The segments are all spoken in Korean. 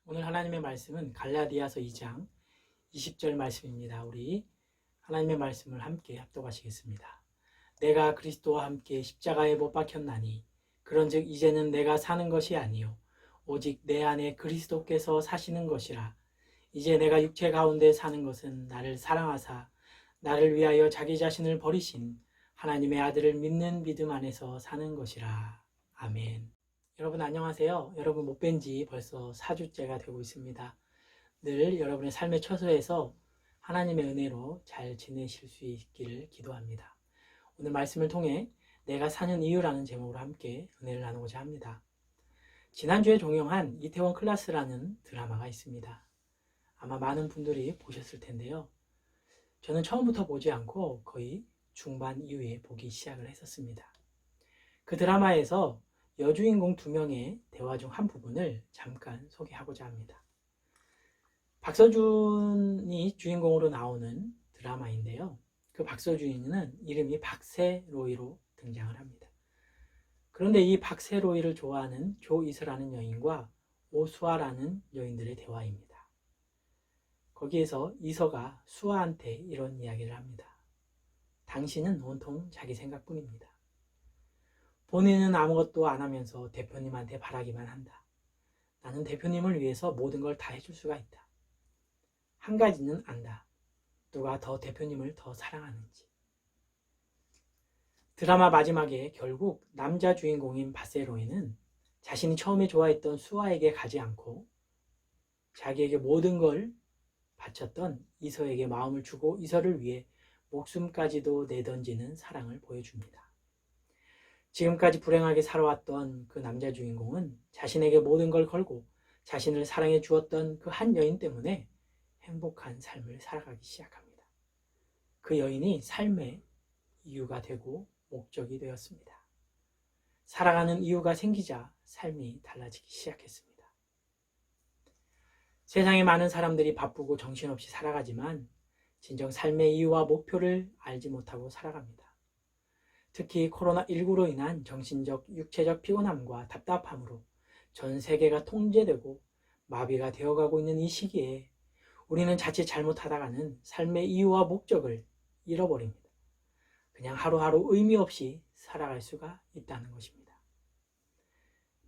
오늘 하나님의 말씀은 갈라디아서 2장 20절 말씀입니다. 우리 하나님의 말씀을 함께 합독하시겠습니다. 내가 그리스도와 함께 십자가에 못 박혔나니 그런즉 이제는 내가 사는 것이 아니요 오직 내 안에 그리스도께서 사시는 것이라. 이제 내가 육체 가운데 사는 것은 나를 사랑하사 나를 위하여 자기 자신을 버리신 하나님의 아들을 믿는 믿음 안에서 사는 것이라. 아멘. 여러분 안녕하세요. 여러분 못 뵌 지 벌써 4주째가 되고 있습니다. 늘 여러분의 삶의 처소에서 하나님의 은혜로 잘 지내실 수 있기를 기도합니다. 오늘 말씀을 통해 내가 사는 이유라는 제목으로 함께 은혜를 나누고자 합니다. 지난주에 종영한 이태원 클라스라는 드라마가 있습니다. 아마 많은 분들이 보셨을 텐데요. 저는 처음부터 보지 않고 거의 중반 이후에 보기 시작을 했었습니다. 그 드라마에서 여주인공 2명의 대화 중 한 부분을 잠깐 소개하고자 합니다. 박서준이 주인공으로 나오는 드라마인데요. 그 박서준은 이름이 박세로이로 등장을 합니다. 그런데 이 박세로이를 좋아하는 조이서라는 여인과 오수아라는 여인들의 대화입니다. 거기에서 이서가 수아한테 이런 이야기를 합니다. 당신은 온통 자기 생각뿐입니다. 본인은 아무것도 안 하면서 대표님한테 바라기만 한다. 나는 대표님을 위해서 모든 걸 다 해줄 수가 있다. 한 가지는 안다. 누가 더 대표님을 더 사랑하는지. 드라마 마지막에 결국 남자 주인공인 바세로이는 자신이 처음에 좋아했던 수아에게 가지 않고 자기에게 모든 걸 바쳤던 이서에게 마음을 주고 이서를 위해 목숨까지도 내던지는 사랑을 보여줍니다. 지금까지 불행하게 살아왔던 그 남자 주인공은 자신에게 모든 걸 걸고 자신을 사랑해 주었던 그 한 여인 때문에 행복한 삶을 살아가기 시작합니다. 그 여인이 삶의 이유가 되고 목적이 되었습니다. 살아가는 이유가 생기자 삶이 달라지기 시작했습니다. 세상에 많은 사람들이 바쁘고 정신없이 살아가지만 진정 삶의 이유와 목표를 알지 못하고 살아갑니다. 특히 코로나19로 인한 정신적, 육체적 피곤함과 답답함으로 전 세계가 통제되고 마비가 되어가고 있는 이 시기에 우리는 자칫 잘못하다가는 삶의 이유와 목적을 잃어버립니다. 그냥 하루하루 의미 없이 살아갈 수가 있다는 것입니다.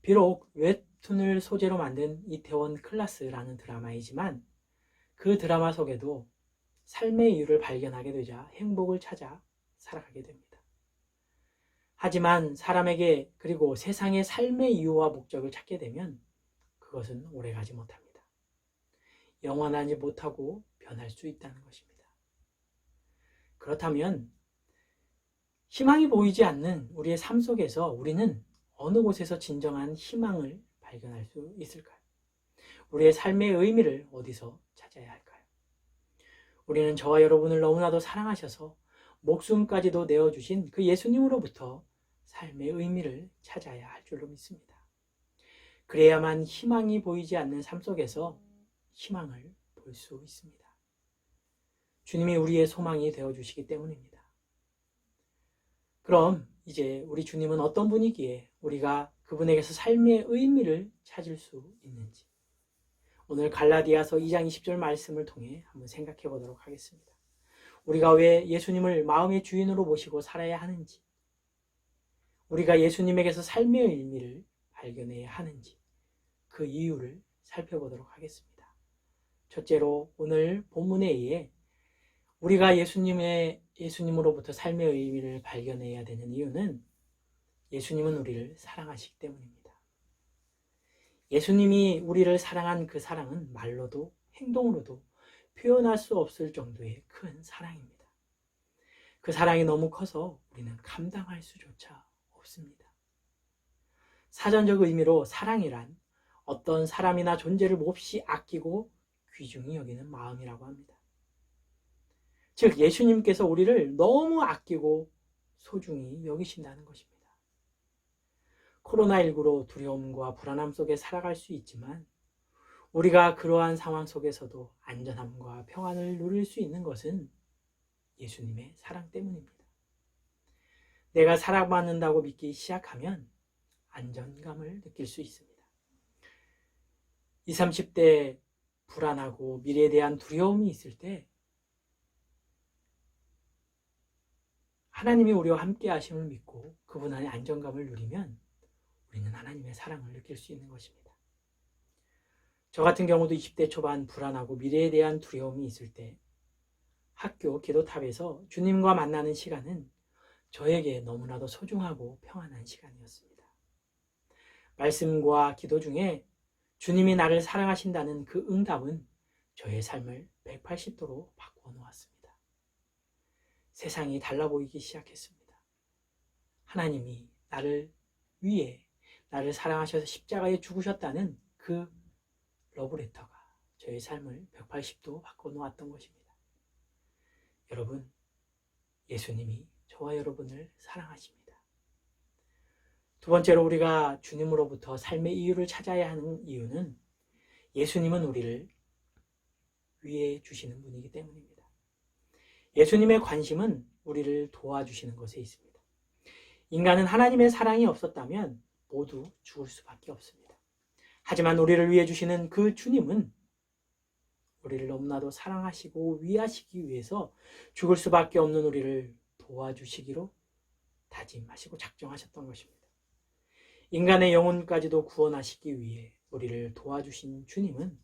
비록 웹툰을 소재로 만든 이태원 클라스라는 드라마이지만 그 드라마 속에도 삶의 이유를 발견하게 되자 행복을 찾아 살아가게 됩니다. 하지만 사람에게 그리고 세상의 삶의 이유와 목적을 찾게 되면 그것은 오래가지 못합니다. 영원하지 못하고 변할 수 있다는 것입니다. 그렇다면 희망이 보이지 않는 우리의 삶 속에서 우리는 어느 곳에서 진정한 희망을 발견할 수 있을까요? 우리의 삶의 의미를 어디서 찾아야 할까요? 우리는 저와 여러분을 너무나도 사랑하셔서 목숨까지도 내어주신 그 예수님으로부터 삶의 의미를 찾아야 할 줄로 믿습니다. 그래야만 희망이 보이지 않는 삶 속에서 희망을 볼 수 있습니다. 주님이 우리의 소망이 되어주시기 때문입니다. 그럼 이제 우리 주님은 어떤 분이기에 우리가 그분에게서 삶의 의미를 찾을 수 있는지 오늘 갈라디아서 2장 20절 말씀을 통해 한번 생각해 보도록 하겠습니다. 우리가 왜 예수님을 마음의 주인으로 모시고 살아야 하는지, 우리가 예수님에게서 삶의 의미를 발견해야 하는지 그 이유를 살펴보도록 하겠습니다. 첫째로 오늘 본문에 의해 우리가 예수님으로부터 삶의 의미를 발견해야 되는 이유는 예수님은 우리를 사랑하시기 때문입니다. 예수님이 우리를 사랑한 그 사랑은 말로도 행동으로도 표현할 수 없을 정도의 큰 사랑입니다. 그 사랑이 너무 커서 우리는 감당할 수조차 없습니다. 사전적 의미로 사랑이란 어떤 사람이나 존재를 몹시 아끼고 귀중히 여기는 마음이라고 합니다. 즉 예수님께서 우리를 너무 아끼고 소중히 여기신다는 것입니다. 코로나19로 두려움과 불안함 속에 살아갈 수 있지만 우리가 그러한 상황 속에서도 안전함과 평안을 누릴 수 있는 것은 예수님의 사랑 때문입니다. 내가 사랑받는다고 믿기 시작하면 안정감을 느낄 수 있습니다. 20, 30대 불안하고 미래에 대한 두려움이 있을 때 하나님이 우리와 함께 하심을 믿고 그분 안에 안정감을 누리면 우리는 하나님의 사랑을 느낄 수 있는 것입니다. 저 같은 경우도 20대 초반 불안하고 미래에 대한 두려움이 있을 때 학교 기도탑에서 주님과 만나는 시간은 저에게 너무나도 소중하고 평안한 시간이었습니다. 말씀과 기도 중에 주님이 나를 사랑하신다는 그 응답은 저의 삶을 180도로 바꾸어 놓았습니다. 세상이 달라 보이기 시작했습니다. 하나님이 나를 위해 나를 사랑하셔서 십자가에 죽으셨다는 그 러브레터가 저의 삶을 180도 바꿔 놓았던 것입니다. 여러분, 예수님이 저와 여러분을 사랑하십니다. 두 번째로 우리가 주님으로부터 삶의 이유를 찾아야 하는 이유는 예수님은 우리를 위해 주시는 분이기 때문입니다. 예수님의 관심은 우리를 도와주시는 것에 있습니다. 인간은 하나님의 사랑이 없었다면 모두 죽을 수밖에 없습니다. 하지만 우리를 위해 주시는 그 주님은 우리를 너무나도 사랑하시고 위하시기 위해서 죽을 수밖에 없는 우리를 도와주시기로 다짐하시고 작정하셨던 것입니다. 인간의 영혼까지도 구원하시기 위해 우리를 도와주신 주님은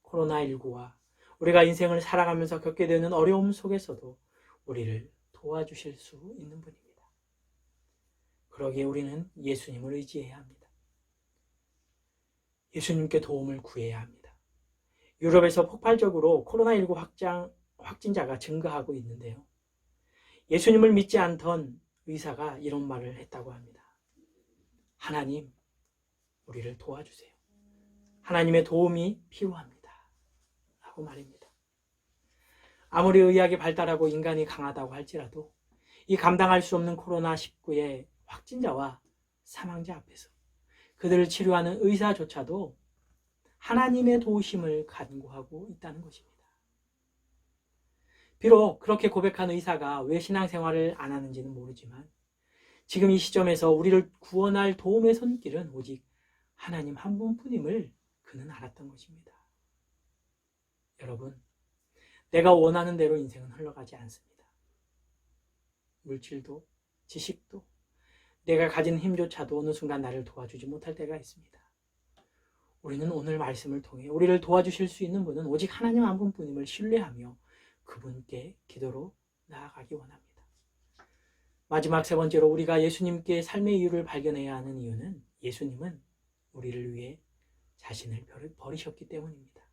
코로나19와 우리가 인생을 살아가면서 겪게 되는 어려움 속에서도 우리를 도와주실 수 있는 분입니다. 그러기에 우리는 예수님을 의지해야 합니다. 예수님께 도움을 구해야 합니다. 유럽에서 폭발적으로 코로나19 확진자가 증가하고 있는데요. 예수님을 믿지 않던 의사가 이런 말을 했다고 합니다. 하나님, 우리를 도와주세요. 하나님의 도움이 필요합니다. 라고 말입니다. 아무리 의학이 발달하고 인간이 강하다고 할지라도 이 감당할 수 없는 코로나19의 확진자와 사망자 앞에서 그들을 치료하는 의사조차도 하나님의 도우심을 간구하고 있다는 것입니다. 비록 그렇게 고백한 의사가 왜 신앙생활을 안 하는지는 모르지만 지금 이 시점에서 우리를 구원할 도움의 손길은 오직 하나님 한 분뿐임을 그는 알았던 것입니다. 여러분, 내가 원하는 대로 인생은 흘러가지 않습니다. 물질도, 지식도, 내가 가진 힘조차도 어느 순간 나를 도와주지 못할 때가 있습니다. 우리는 오늘 말씀을 통해 우리를 도와주실 수 있는 분은 오직 하나님 한 분뿐임을 신뢰하며 그분께 기도로 나아가기 원합니다. 마지막 세 번째로 우리가 예수님께 삶의 이유를 발견해야 하는 이유는 예수님은 우리를 위해 자신을 버리셨기 때문입니다.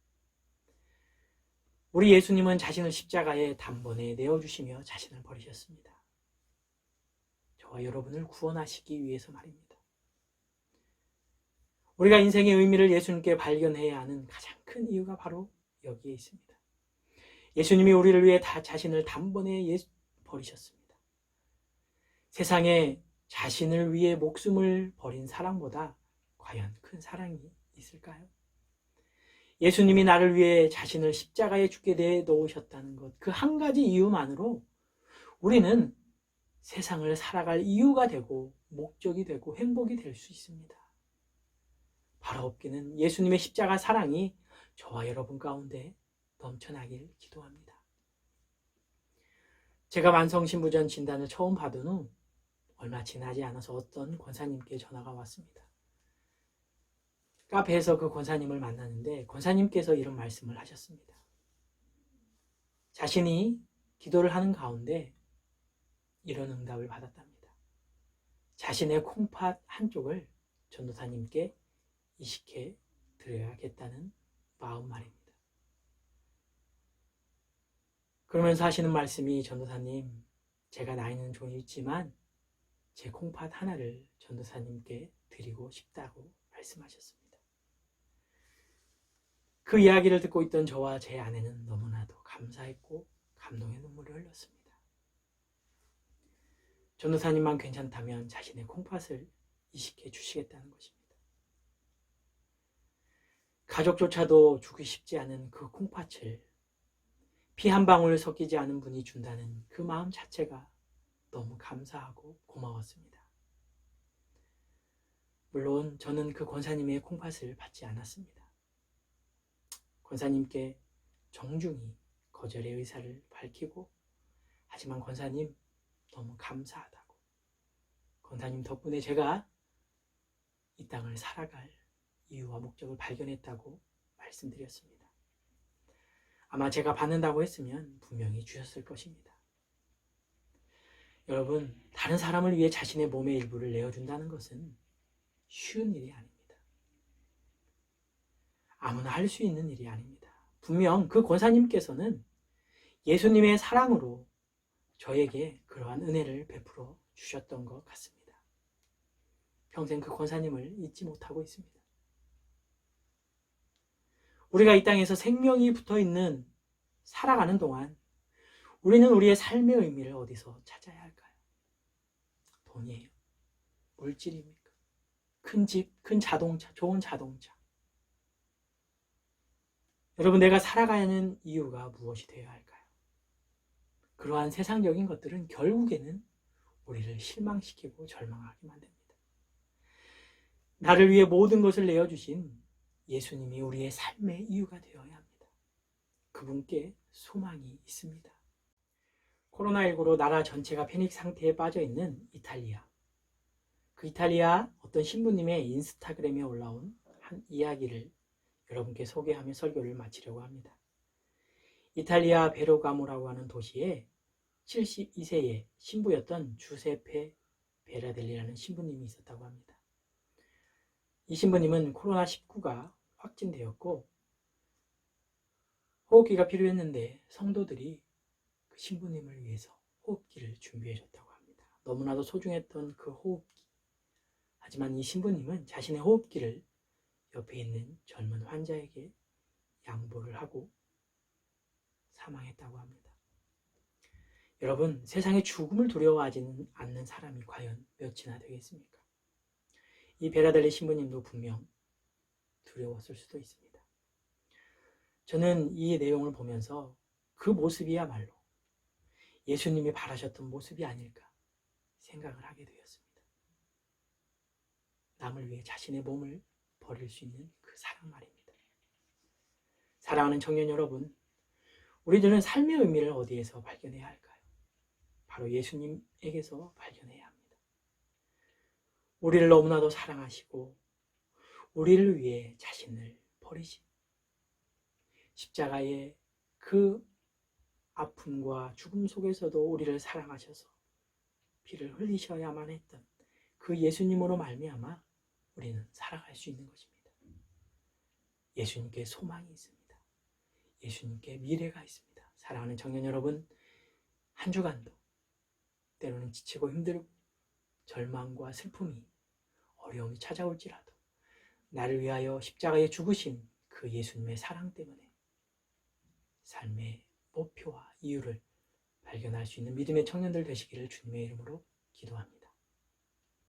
우리 예수님은 자신을 십자가에 단번에 내어주시며 자신을 버리셨습니다. 저와 여러분을 구원하시기 위해서 말입니다. 우리가 인생의 의미를 예수님께 발견해야 하는 가장 큰 이유가 바로 여기에 있습니다. 예수님이 우리를 위해 자신을 단번에 버리셨습니다. 세상에 자신을 위해 목숨을 버린 사랑보다 과연 큰 사랑이 있을까요? 예수님이 나를 위해 자신을 십자가에 죽게 내놓으셨다는 것, 그 한 가지 이유만으로 우리는 세상을 살아갈 이유가 되고 목적이 되고 행복이 될 수 있습니다. 바로 없기는 예수님의 십자가 사랑이 저와 여러분 가운데 넘쳐나길 기도합니다. 제가 만성신부전 진단을 처음 받은 후 얼마 지나지 않아서 어떤 권사님께 전화가 왔습니다. 카페에서 그 권사님을 만났는데 권사님께서 이런 말씀을 하셨습니다. 자신이 기도를 하는 가운데 이런 응답을 받았답니다. 자신의 콩팥 한쪽을 전도사님께 이식해 드려야겠다는 마음 말입니다. 그러면서 하시는 말씀이 전도사님, 제가 나이는 좀 있지만 제 콩팥 하나를 전도사님께 드리고 싶다고 말씀하셨습니다. 그 이야기를 듣고 있던 저와 제 아내는 너무나도 감사했고 감동의 눈물을 흘렸습니다. 전도사님만 괜찮다면 자신의 콩팥을 이식해 주시겠다는 것입니다. 가족조차도 주기 쉽지 않은 그 콩팥을 피 한 방울 섞이지 않은 분이 준다는 그 마음 자체가 너무 감사하고 고마웠습니다. 물론 저는 그 권사님의 콩팥을 받지 않았습니다. 권사님께 정중히 거절의 의사를 밝히고, 하지만 권사님 너무 감사하다고, 권사님 덕분에 제가 이 땅을 살아갈 이유와 목적을 발견했다고 말씀드렸습니다. 아마 제가 받는다고 했으면 분명히 주셨을 것입니다. 여러분, 다른 사람을 위해 자신의 몸의 일부를 내어준다는 것은 쉬운 일이 아닙니다. 아무나 할 수 있는 일이 아닙니다. 분명 그 권사님께서는 예수님의 사랑으로 저에게 그러한 은혜를 베풀어 주셨던 것 같습니다. 평생 그 권사님을 잊지 못하고 있습니다. 우리가 이 땅에서 생명이 붙어있는 살아가는 동안 우리는 우리의 삶의 의미를 어디서 찾아야 할까요? 돈이에요? 물질입니까? 큰 집, 큰 자동차, 좋은 자동차. 여러분, 내가 살아가는 이유가 무엇이 되어야 할까요? 그러한 세상적인 것들은 결국에는 우리를 실망시키고 절망하게 만듭니다. 나를 위해 모든 것을 내어주신 예수님이 우리의 삶의 이유가 되어야 합니다. 그분께 소망이 있습니다. 코로나19로 나라 전체가 패닉 상태에 빠져 있는 이탈리아. 그 이탈리아 어떤 신부님의 인스타그램에 올라온 한 이야기를 여러분께 소개하며 설교를 마치려고 합니다. 이탈리아 베르가모라고 하는 도시에 72세의 신부였던 주세페 베라델리라는 신부님이 있었다고 합니다. 이 신부님은 코로나19가 확진되었고 호흡기가 필요했는데 성도들이 그 신부님을 위해서 호흡기를 준비해 줬다고 합니다. 너무나도 소중했던 그 호흡기. 하지만 이 신부님은 자신의 호흡기를 옆에 있는 젊은 환자에게 양보를 하고 사망했다고 합니다. 여러분, 세상에 죽음을 두려워하지 않는 사람이 과연 몇이나 되겠습니까? 이 베라델리 신부님도 분명 두려웠을 수도 있습니다. 저는 이 내용을 보면서 그 모습이야말로 예수님이 바라셨던 모습이 아닐까 생각을 하게 되었습니다. 남을 위해 자신의 몸을 버릴 수 있는 그 사랑 말입니다. 사랑하는 청년 여러분, 우리들은 삶의 의미를 어디에서 발견해야 할까요? 바로 예수님에게서 발견해야 합니다. 우리를 너무나도 사랑하시고 우리를 위해 자신을 버리신 십자가의 그 아픔과 죽음 속에서도 우리를 사랑하셔서 피를 흘리셔야만 했던 그 예수님으로 말미암아 우리는 살아갈 수 있는 것입니다. 예수님께 소망이 있습니다. 예수님께 미래가 있습니다. 사랑하는 청년 여러분, 한 주간도 때로는 지치고 힘들고 절망과 슬픔이 어려움이 찾아올지라도 나를 위하여 십자가에 죽으신 그 예수님의 사랑 때문에 삶의 목표와 이유를 발견할 수 있는 믿음의 청년들 되시기를 주님의 이름으로 기도합니다.